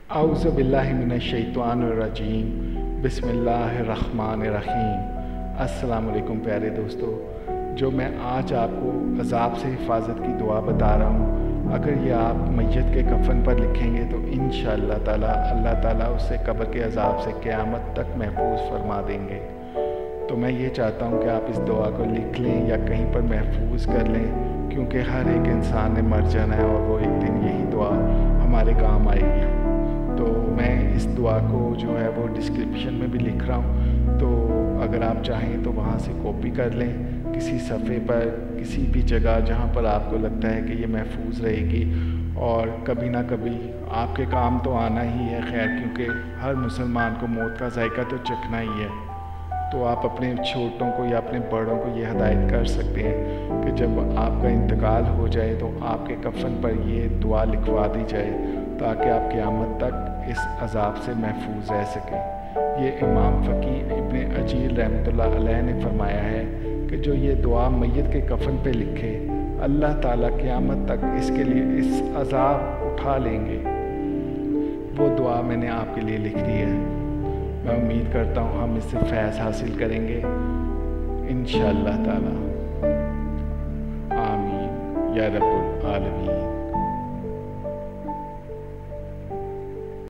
अऊज़ु बिल्लाहि मिनश्शैतानिर्रजीम बिस्मिल्लाहिर्रहमानिर्रहीम। अस्सलाम वालेकुम प्यारे दोस्तों, जो मैं आज आपको अज़ाब से हिफाजत की दुआ बता रहा हूँ, अगर ये आप मैयत के कफ़न पर लिखेंगे तो इंशाअल्लाह ताला अल्लाह ताला उसे कब्र के अज़ाब से क़यामत तक महफूज फरमा देंगे। तो मैं ये चाहता हूँ कि आप इस दुआ को लिख लें या कहीं पर महफूज कर लें, क्योंकि हर एक इंसान ने मर जाना है और वो एक दिन यही दुआ हमारे काम आएगी। तो मैं इस दुआ को जो है वो डिस्क्रिप्शन में भी लिख रहा हूँ, तो अगर आप चाहें तो वहाँ से कॉपी कर लें किसी सफ़े पर, किसी भी जगह जहाँ पर आपको लगता है कि ये महफूज रहेगी और कभी ना कभी आपके काम तो आना ही है। खैर, क्योंकि हर मुसलमान को मौत का जायका तो चखना ही है। तो आप अपने छोटों को या अपने बड़ों को ये हदायत कर सकते हैं कि जब आपका इंतकाल हो जाए तो आपके कफ़न पर ये दुआ लिखवा दी जाए, ताकि आप क़यामत तक इस अज़ाब से महफूज रह सकें। ये इमाम फ़की इब्न अजील रहमतुल्लाह अलैह ने फरमाया है कि जो ये दुआ मैयत के कफ़न पे लिखे, अल्लाह ताला क़यामत तक इसके लिए इस अज़ाब उठा लेंगे। वो दुआ मैंने आपके लिए लिख दी है। मैं उम्मीद करता हूँ हम इससे फैज़ हासिल करेंगे इंशाअल्लाह ताला। आमीन या रब्बुल आलमीन।